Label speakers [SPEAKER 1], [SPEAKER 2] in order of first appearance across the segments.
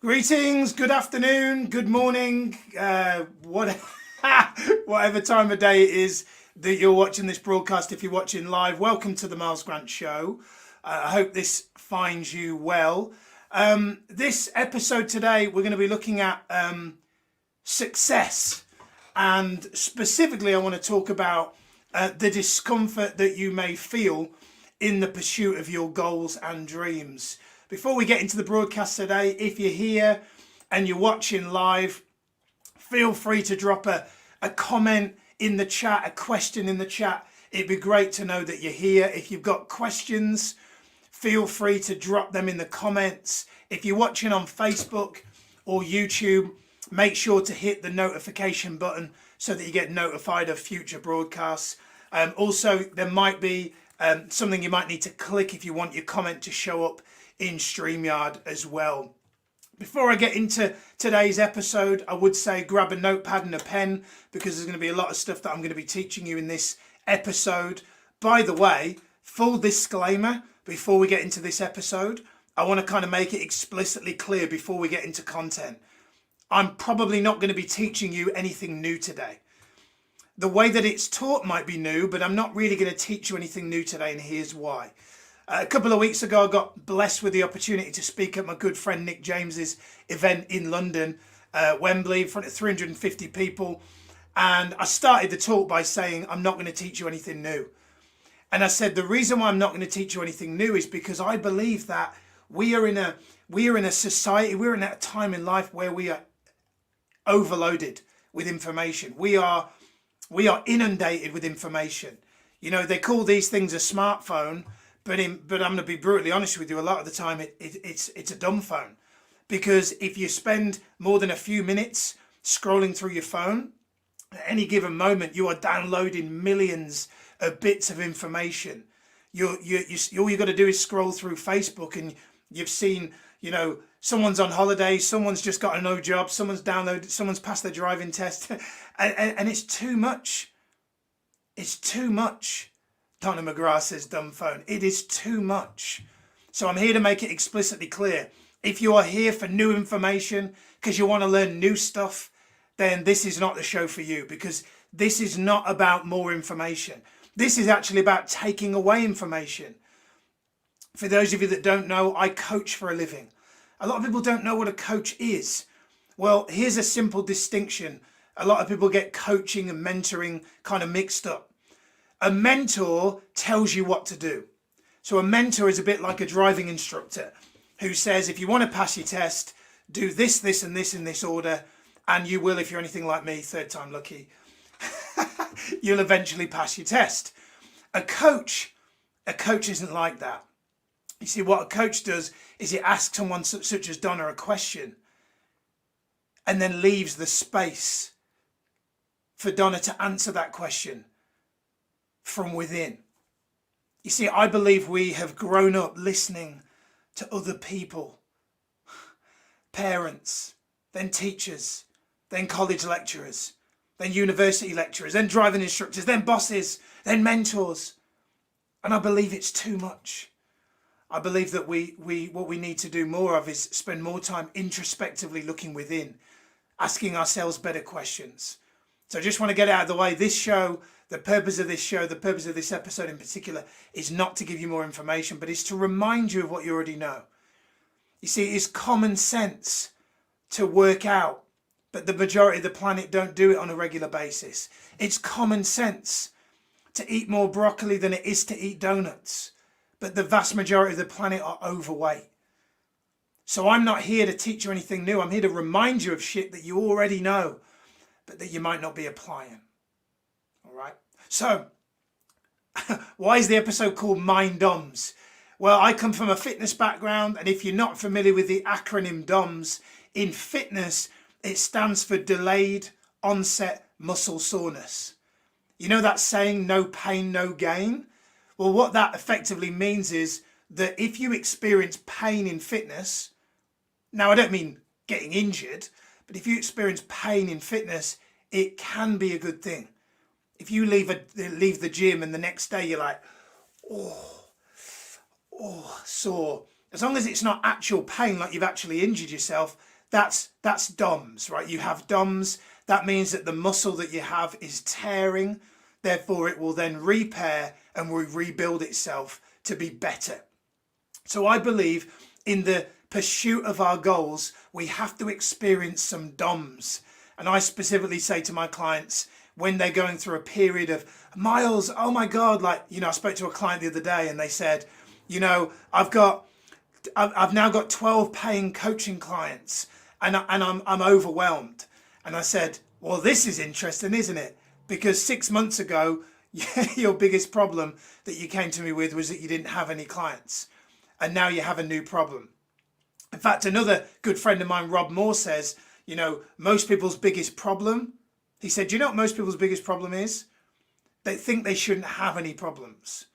[SPEAKER 1] Greetings, good afternoon, good morning, whatever time of day it is that you're watching this broadcast. If you're watching live, welcome to the Miles Grant Show. I hope this finds you well. This episode today, we're going to be looking at success. And specifically, I want to talk about the discomfort that you may feel in the pursuit of your goals and dreams. Before we get into the broadcast today, if you're here and you're watching live, feel free to drop a comment in the chat, a question in the chat. It'd be great to know that you're here. If you've got questions, feel free to drop them in the comments. If you're watching on Facebook or YouTube, make sure to hit the notification button so that you get notified of future broadcasts. Also, there might be something you might need to click if you want your comment to show up in StreamYard as well. Before I get into today's episode, I would say grab a notepad and a pen because there's going to be a lot of stuff that I'm going to be teaching you in this episode. By the way, full disclaimer, before we get into this episode, I want to kind of make it explicitly clear before we get into content. I'm probably not going to be teaching you anything new today. The way that it's taught might be new, but I'm not really going to teach you anything new today, and here's why. A couple of weeks ago, I got blessed with the opportunity to speak at my good friend Nick James's event in London, Wembley, in front of 350 people. And I started the talk by saying, I'm not going to teach you anything new. And I said, the reason why I'm not going to teach you anything new is because I believe that we are in a society, we're in a time in life where we are overloaded with information. We are inundated with information. You know, they call these things a smartphone, but I'm going to be brutally honest with you. A lot of the time, it's a dumb phone, because if you spend more than a few minutes scrolling through your phone, at any given moment, you are downloading millions of bits of information. All you got to do is scroll through Facebook, and you've seen, you know, someone's on holiday, someone's just got a no job, someone's passed their driving test, and it's too much. It's too much. Donna McGrath says, dumb phone. It is too much. So I'm here to make it explicitly clear. If you are here for new information, because you want to learn new stuff, then this is not the show for you, because this is not about more information. This is actually about taking away information. For those of you that don't know, I coach for a living. A lot of people don't know what a coach is. Well, here's a simple distinction. A lot of people get coaching and mentoring kind of mixed up. A mentor tells you what to do. So a mentor is a bit like a driving instructor who says, if you want to pass your test, do this, this, and this in this order, and you will, if you're anything like me, third time lucky, you'll eventually pass your test. A coach isn't like that. You see, what a coach does is it asks someone such as Donna a question and then leaves the space for Donna to answer that question from within. You see, I believe we have grown up listening to other people, parents, then teachers, then college lecturers, then university lecturers, then driving instructors, then bosses, then mentors. And I believe it's too much. I believe that what we need to do more of is spend more time introspectively looking within, asking ourselves better questions. So I just want to get out of the way. This show, the purpose of this episode in particular, is not to give you more information, but it's to remind you of what you already know. You see, it's common sense to work out, but the majority of the planet don't do it on a regular basis. It's common sense to eat more broccoli than it is to eat donuts, but the vast majority of the planet are overweight. So I'm not here to teach you anything new. I'm here to remind you of shit that you already know, but that you might not be applying. All right. So why is the episode called Mind DOMS? Well, I come from a fitness background, and if you're not familiar with the acronym DOMS, in fitness, it stands for delayed onset muscle soreness. You know that saying, no pain, no gain? Well, what that effectively means is that if you experience pain in fitness, now I don't mean getting injured, but if you experience pain in fitness, it can be a good thing. If you leave the gym and the next day you're like, sore. As long as it's not actual pain, like you've actually injured yourself, That's DOMS, right? You have DOMS. That means that the muscle that you have is tearing. Therefore, it will then repair and will rebuild itself to be better. So I believe in the pursuit of our goals, we have to experience some DOMS. And I specifically say to my clients, when they're going through a period of, Miles, oh my God, like, I spoke to a client the other day and they said, I've now got 12 paying coaching clients and I'm overwhelmed. And I said, well, this is interesting, isn't it? Because 6 months ago, your biggest problem that you came to me with was that you didn't have any clients. And now you have a new problem. In fact, another good friend of mine, Rob Moore, says, most people's biggest problem, he said, do you know what most people's biggest problem is? They think they shouldn't have any problems.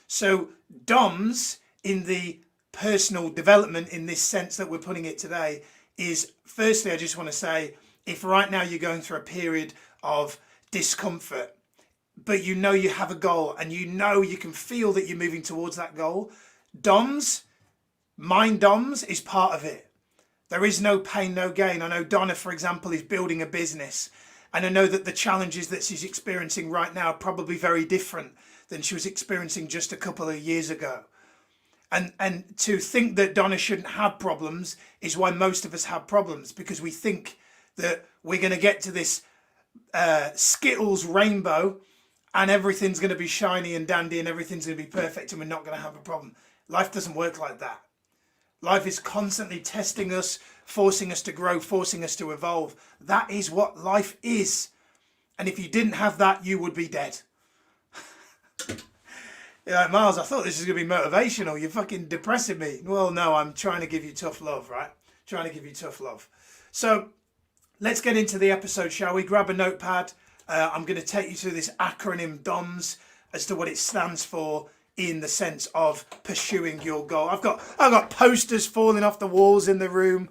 [SPEAKER 1] So DOMS in the personal development, in this sense that we're putting it today, is firstly, I just want to say, if right now you're going through a period of discomfort, but you have a goal and you can feel that you're moving towards that goal, DOMS, mind DOMS is part of it. There is no pain, no gain. I know Donna, for example, is building a business. And I know that the challenges that she's experiencing right now are probably very different than she was experiencing just a couple of years ago. And to think that Donna shouldn't have problems is why most of us have problems, because we think that we're going to get to this Skittles rainbow and everything's going to be shiny and dandy and everything's going to be perfect and we're not going to have a problem. Life doesn't work like that. Life is constantly testing us, forcing us to grow, forcing us to evolve. That is what life is. And if you didn't have that, you would be dead. You're like, Miles, I thought this was going to be motivational. You're fucking depressing me. Well, no, I'm trying to give you tough love, right? Trying to give you tough love. So let's get into the episode, shall we? Grab a notepad. I'm going to take you through this acronym DOMS as to what it stands for in the sense of pursuing your goal. I've got posters falling off the walls in the room.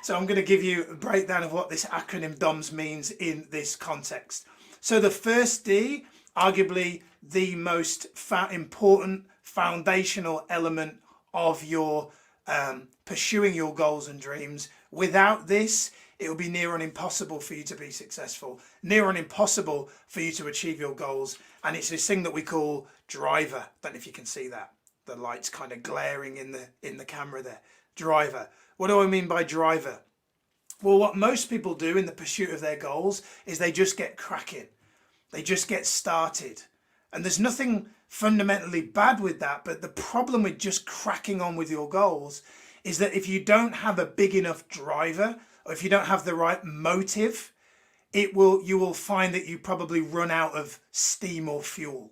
[SPEAKER 1] So I'm going to give you a breakdown of what this acronym DOMS means in this context. So the first D, arguably the most important foundational element of your pursuing your goals and dreams. Without this, it will be near on impossible for you to be successful, near on impossible for you to achieve your goals. And it's this thing that we call driver. Don't know if you can see that. The light's kind of glaring in the camera there. Driver. What do I mean by driver? Well, what most people do in the pursuit of their goals is they just get cracking. They just get started. And there's nothing fundamentally bad with that. But the problem with just cracking on with your goals is that if you don't have a big enough driver, or if you don't have the right motive, you will find that you probably run out of steam or fuel.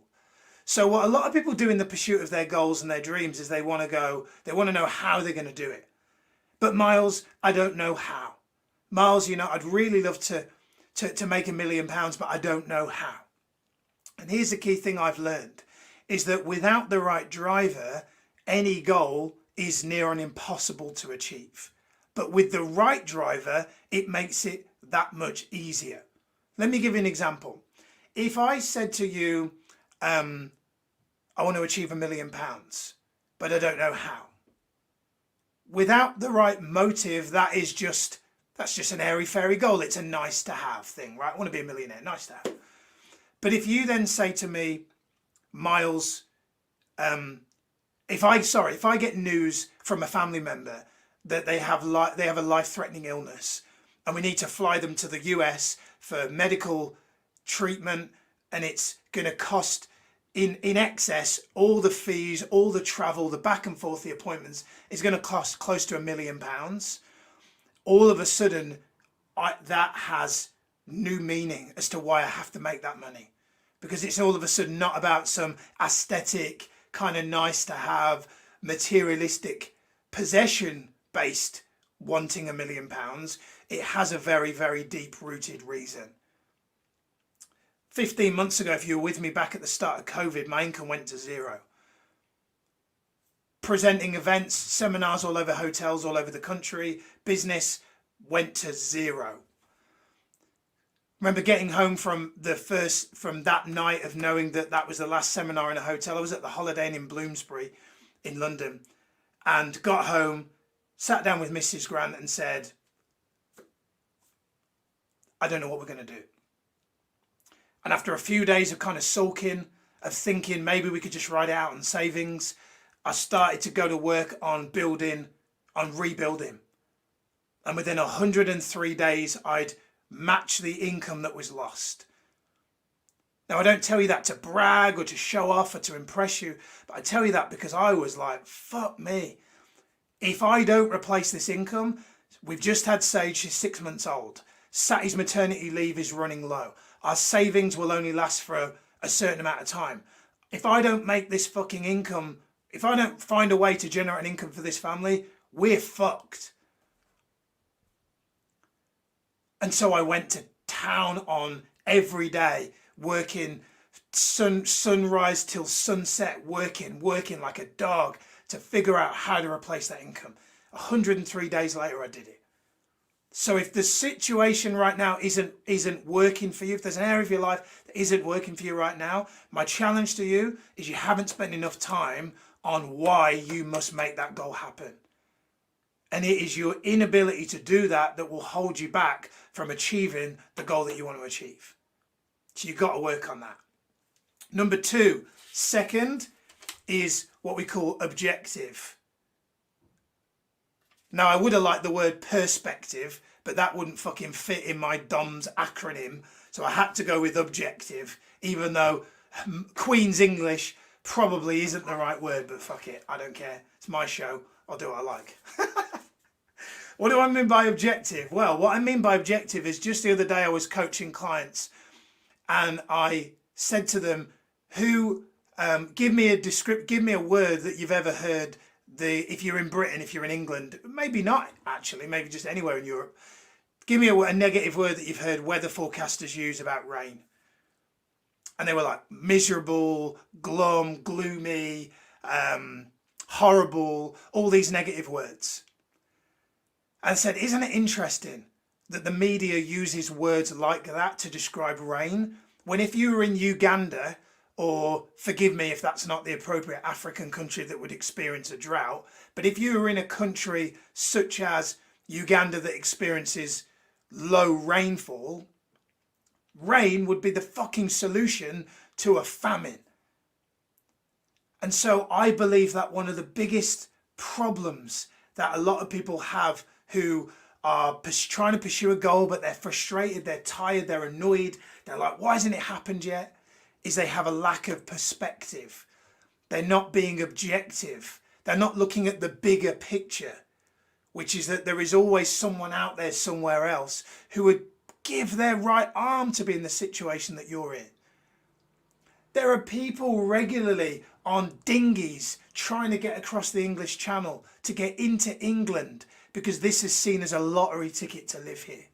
[SPEAKER 1] So what a lot of people do in the pursuit of their goals and their dreams is they want to know how they're going to do it. But Miles, I don't know how. Miles, I'd really love to make £1 million, but I don't know how. And here's the key thing I've learned is that without the right driver, any goal is near on impossible to achieve. But with the right driver, it makes it that much easier. Let me give you an example. If I said to you, I want to achieve £1 million, but I don't know how. Without the right motive, that's just an airy-fairy goal. It's a nice to have thing, right? I want to be a millionaire, nice to have. But if you then say to me, Miles, if I get news from a family member that they have a life-threatening illness and we need to fly them to the US for medical treatment and it's going to cost in excess, all the fees, all the travel, the back and forth, the appointments is going to cost close to £1 million. All of a sudden, that has new meaning as to why I have to make that money, because it's all of a sudden not about some aesthetic kind of nice to have materialistic possession based wanting £1 million. It has a very, very deep rooted reason. 15 months ago, if you were with me back at the start of COVID, my income went to zero. Presenting events, seminars all over hotels all over the country, business went to zero. Remember getting home from that night of knowing that was the last seminar in a hotel. I was at the Holiday Inn in Bloomsbury in London and got home, sat down with Mrs. Grant and said, I don't know what we're going to do. And after a few days of kind of sulking, of thinking maybe we could just write it out on savings, I started to go to work on rebuilding. And within 103 days, I'd matched the income that was lost. Now, I don't tell you that to brag or to show off or to impress you, but I tell you that because I was like, fuck me. If I don't replace this income, we've just had Sage, she's 6 months old. Sattie's maternity leave is running low. Our savings will only last for a certain amount of time. If I don't make this fucking income, if I don't find a way to generate an income for this family, we're fucked. And so I went to town on every day, working sunrise till sunset, working like a dog to figure out how to replace that income. 103 days later, I did it. So if the situation right now isn't working for you, if there's an area of your life that isn't working for you right now, my challenge to you is you haven't spent enough time on why you must make that goal happen. And it is your inability to do that that will hold you back from achieving the goal that you want to achieve. So you've got to work on that. Number two, second, is what we call objective. Now, I would have liked the word perspective, but that wouldn't fucking fit in my DOMS acronym. So I had to go with objective, even though Queen's English probably isn't the right word, but fuck it. I don't care. It's my show. I'll do what I like. What do I mean by objective? Well, what I mean by objective is just the other day I was coaching clients and I said to them, give me a word that you've ever heard. If you're in Britain, if you're in England, maybe not actually, maybe just anywhere in Europe, give me a negative word that you've heard weather forecasters use about rain. And they were like miserable, glum, gloomy, horrible, all these negative words. And I said, isn't it interesting that the media uses words like that to describe rain? When if you were in Uganda, or forgive me if that's not the appropriate African country that would experience a drought, but if you were in a country such as Uganda that experiences low rainfall, rain would be the fucking solution to a famine. And so I believe that one of the biggest problems that a lot of people have who are trying to pursue a goal, but they're frustrated, they're tired, they're annoyed, they're like, why hasn't it happened yet? Is they have a lack of perspective. They're not being objective. They're not looking at the bigger picture, which is that there is always someone out there somewhere else who would give their right arm to be in the situation that you're in. There are people regularly on dinghies trying to get across the English Channel to get into England because this is seen as a lottery ticket to live here.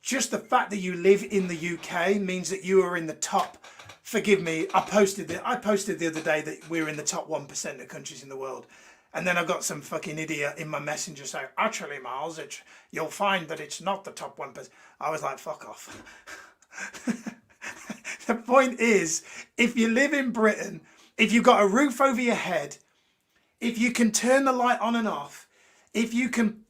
[SPEAKER 1] Just the fact that you live in the UK means that you are in the top. Forgive me, I posted the other day that we're in the top 1% of countries in the world. And then I got some fucking idiot in my messenger saying, actually, Miles, you'll find that it's not the top 1%. I was like, fuck off. The point is, if you live in Britain, if you've got a roof over your head, if you can turn the light on and off, if you can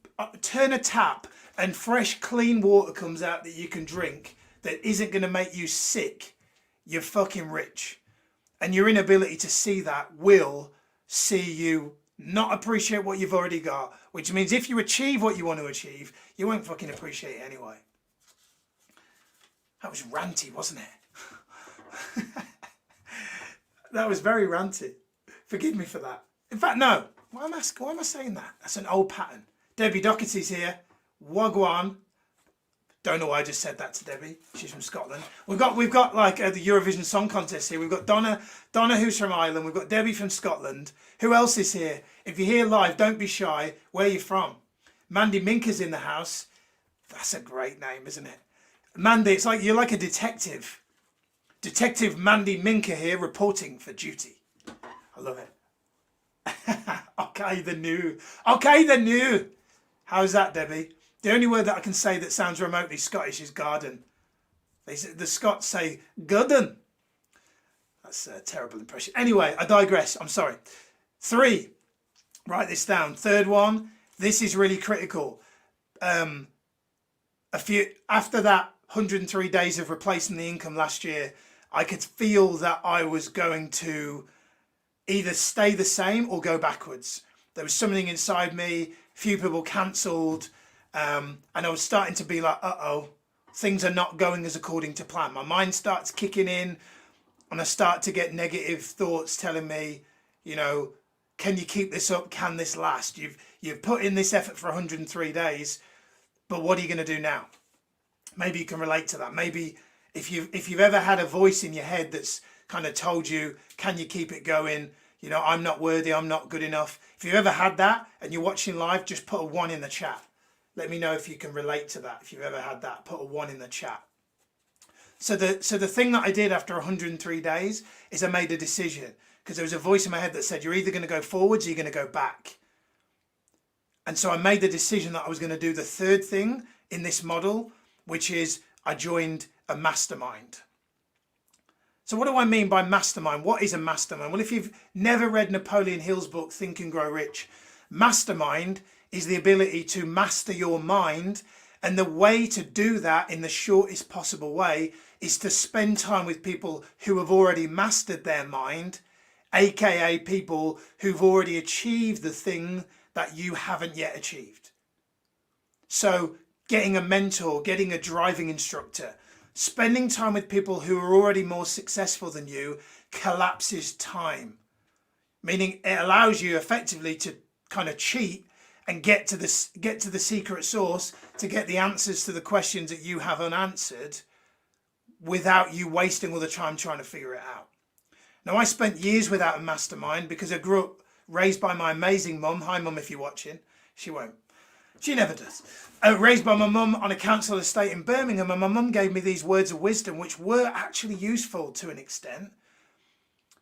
[SPEAKER 1] turn a tap and fresh, clean water comes out that you can drink that isn't going to make you sick, you're fucking rich. And your inability to see that will see you not appreciate what you've already got, which means if you achieve what you want to achieve, you won't fucking appreciate it anyway. That was ranty, wasn't it? That was very ranty. Forgive me for that. In fact, no. Why am I saying that? That's an old pattern. Debbie Doherty's here. Wagwan. Don't know why I just said that to Debbie. She's from Scotland. We've got like the Eurovision Song Contest here. We've got Donna who's from Ireland. We've got Debbie from Scotland. Who else is here? If you're here live, don't be shy. Where are you from? Mandy Minka's in the house. That's a great name, isn't it? Mandy, it's like you're like a detective. Detective Mandy Minka here reporting for duty. I love it. Okay, the new. How's that, Debbie? The only word that I can say that sounds remotely Scottish is garden. The Scots say garden. That's a terrible impression. Anyway, I digress. I'm sorry. 3, Write this down. Third one, this is really critical. After that 103 days of replacing the income last year, I could feel that I was going to either stay the same or go backwards. There was something inside me, a few people cancelled, and I was starting to be like, uh-oh, things are not going as according to plan. My mind starts kicking in, and I start to get negative thoughts telling me, you know, can you keep this up? Can this last? You've put in this effort for 103 days, but what are you going to do now? Maybe you can relate to that. Maybe if you've ever had a voice in your head that's kind of told you, can you keep it going? You know, I'm not worthy, I'm not good enough. If you've ever had that and you're watching live, just put a 1 in the chat. Let me know if you can relate to that. If you've ever had that, put a 1 in the chat. So the thing that I did after 103 days is I made a decision, because there was a voice in my head that said, you're either going to go forwards or you're going to go back. And so I made the decision that I was going to do the third thing in this model, which is I joined a mastermind. So what do I mean by mastermind? What is a mastermind? Well, if you've never read Napoleon Hill's book, Think and Grow Rich, mastermind is the ability to master your mind. And the way to do that in the shortest possible way is to spend time with people who have already mastered their mind, aka people who've already achieved the thing that you haven't yet achieved. So getting a mentor, getting a driving instructor, spending time with people who are already more successful than you collapses time, meaning it allows you effectively to kind of cheat and get to the secret source, to get the answers to the questions that you have unanswered without you wasting all the time trying to figure it out. Now, I spent years without a mastermind because I grew up raised by my amazing mum. Hi, mum, if you're watching. She won't. She never does. Raised by my mum on a council estate in Birmingham, and my mum gave me these words of wisdom, which were actually useful to an extent,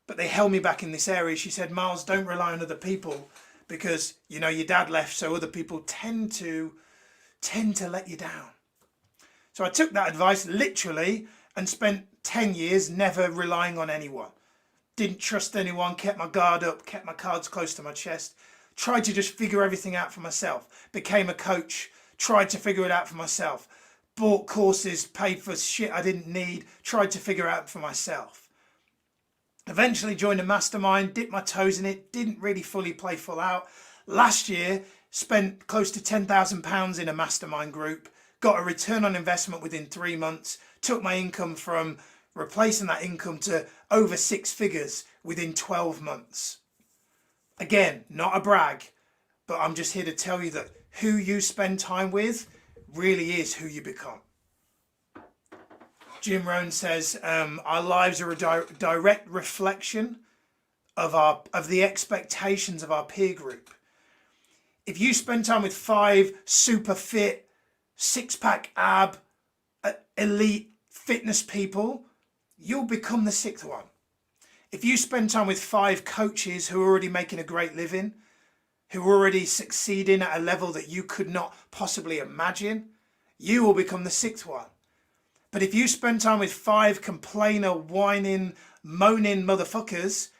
[SPEAKER 1] but they held me back in this area. She said, Miles, don't rely on other people, because, you know, your dad left, so other people tend to let you down. So I took that advice literally and spent 10 years never relying on anyone. Didn't trust anyone, kept my guard up, kept my cards close to my chest, tried to just figure everything out for myself, became a coach, tried to figure it out for myself, bought courses, paid for shit I didn't need, tried to figure it out for myself. Eventually joined a mastermind, dipped my toes in it, didn't really fully play full out. Last year, spent close to £10,000 in a mastermind group, got a return on investment within 3 months, took my income from replacing that income to over 6 figures within 12 months. Again, not a brag, but I'm just here to tell you that who you spend time with really is who you become. Jim Rohn says, our lives are a direct reflection of the expectations of our peer group. If you spend time with 5 super fit, 6-pack ab, elite fitness people, you'll become the 6th one. If you spend time with 5 coaches who are already making a great living, who are already succeeding at a level that you could not possibly imagine, you will become the 6th one. But if you spend time with 5 complainer, whining, moaning motherfuckers,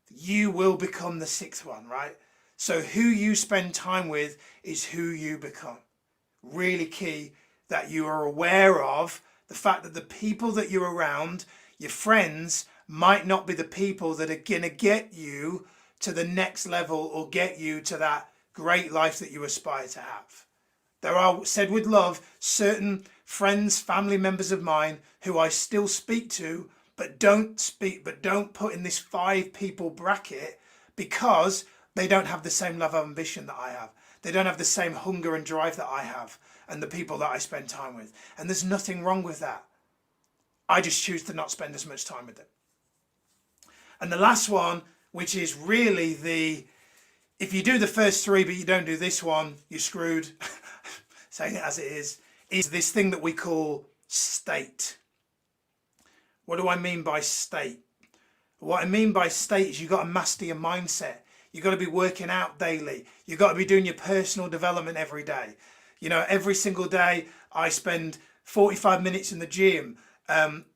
[SPEAKER 1] you will become the 6th one, right? So who you spend time with is who you become. Really key that you are aware of the fact that the people that you're around, your friends, might not be the people that are going to get you to the next level or get you to that great life that you aspire to have. There are, said with love, certain friends, family members of mine who I still speak to, but don't put in this 5 people bracket because they don't have the same level of ambition that I have. They don't have the same hunger and drive that I have and the people that I spend time with. And there's nothing wrong with that. I just choose to not spend as much time with them. And the last one, which is really if you do the first 3 but you don't do this one, you're screwed. Saying it as it is this thing that we call state. What do I mean by state? What I mean by state is you've got to master your mindset. You've got to be working out daily. You've got to be doing your personal development every day. You know, every single day I spend 45 minutes in the gym.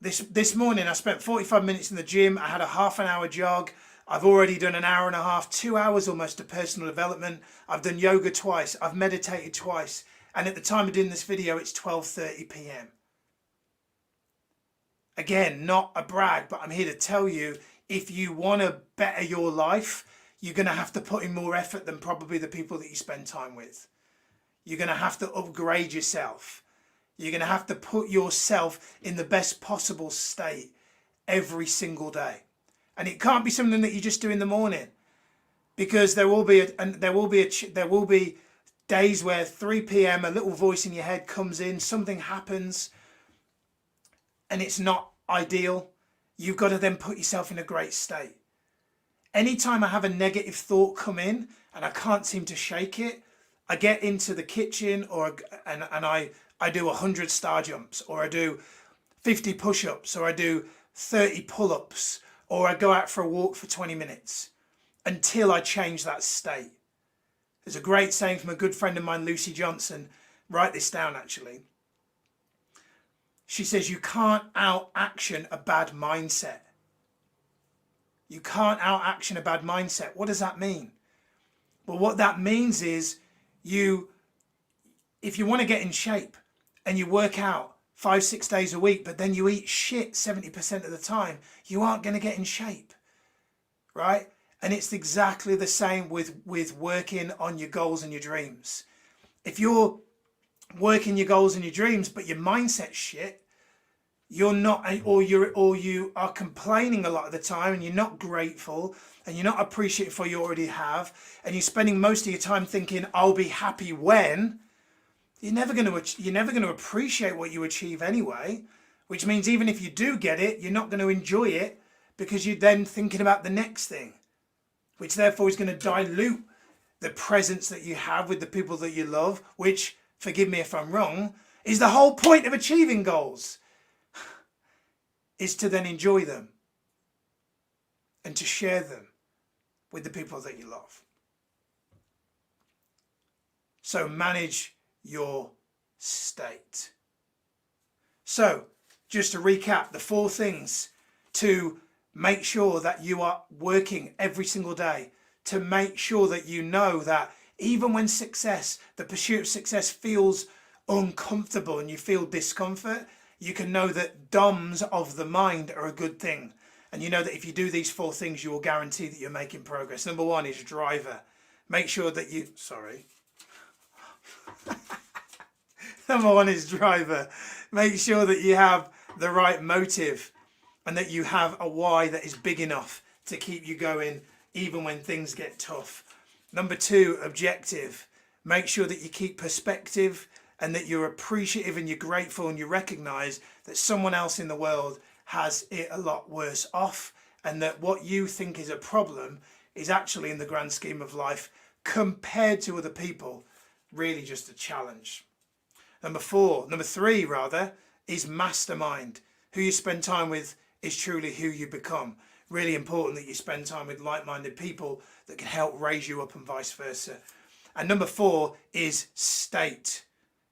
[SPEAKER 1] This morning I spent 45 minutes in the gym. I had a half an hour jog. I've already done an hour and a half, 2 hours almost of personal development. I've done yoga twice. I've meditated twice. And at the time of doing this video, it's 12:30 p.m. Again, not a brag, but I'm here to tell you, if you want to better your life, you're going to have to put in more effort than probably the people that you spend time with. You're going to have to upgrade yourself. You're going to have to put yourself in the best possible state every single day. And it can't be something that you just do in the morning, because there will be days where 3 p.m. a little voice in your head comes in, something happens, and it's not ideal. You've got to then put yourself in a great state. Anytime I have a negative thought come in and I can't seem to shake it, I get into the kitchen and I do 100 star jumps, or I do 50 push-ups, or I do 30 pull-ups, or I go out for a walk for 20 minutes until I change that state. There's a great saying from a good friend of mine, Lucy Johnson. Write this down, actually. She says, you can't out-action a bad mindset. You can't out-action a bad mindset. What does that mean? Well, what that means is if you want to get in shape and you work out 5-6 days a week, but then you eat shit 70% of the time, you aren't going to get in shape, right? And it's exactly the same with working on your goals and your dreams. If you're working your goals and your dreams, but your mindset's shit, you're not, or you are complaining a lot of the time, and you're not grateful, and you're not appreciative for what you already have, and you're spending most of your time thinking, I'll be happy when, you're never going to appreciate what you achieve anyway, which means even if you do get it, you're not going to enjoy it, because you're then thinking about the next thing, which therefore is going to dilute the presence that you have with the people that you love, which, forgive me if I'm wrong, is the whole point of achieving goals, is to then enjoy them and to share them with the people that you love. So manage your state. So just to recap, the 4 things to make sure that you are working every single day, to make sure that you know that even when the pursuit of success feels uncomfortable and you feel discomfort, you can know that DOMS of the mind are a good thing. And you know that if you do these 4 things, you will guarantee that you're making progress. Number 1 is driver. Make sure that you, Number 1 is driver. Make sure that you have the right motive and that you have a why that is big enough to keep you going even when things get tough. Number 2, objective. Make sure that you keep perspective and that you're appreciative and you're grateful and you recognize that someone else in the world has it a lot worse off, and that what you think is a problem is actually, in the grand scheme of life, compared to other people, really just a challenge. Number 3 is mastermind. Who you spend time with is truly who you become. Really important that you spend time with like-minded people that can help raise you up and vice versa. And number 4 is state.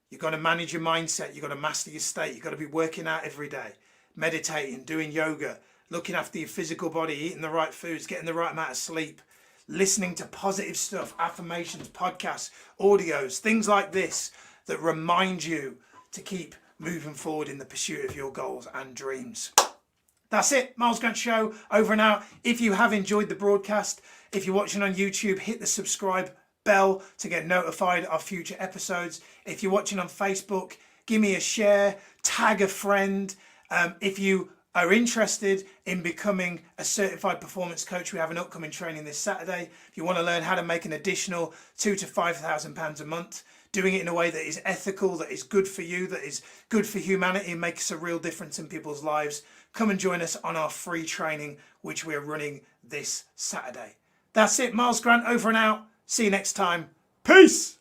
[SPEAKER 1] You've got to manage your mindset. You've got to master your state. You've got to be working out every day, meditating, doing yoga, looking after your physical body, eating the right foods, getting the right amount of sleep, listening to positive stuff, affirmations, podcasts, audios, things like this that remind you to keep moving forward in the pursuit of your goals and dreams. That's it. Miles Grant Show, over and out. If you have enjoyed the broadcast, if you're watching on YouTube, hit the subscribe bell to get notified of future episodes. If you're watching on Facebook, give me a share, tag a friend. If you are interested in becoming a certified performance coach, we have an upcoming training this Saturday. If you want to learn how to make an additional £2,000 to £5,000 a month, doing it in a way that is ethical, that is good for you, that is good for humanity, and makes a real difference in people's lives, come and join us on our free training, which we're running this Saturday. That's it. Miles Grant, over and out. See you next time. Peace.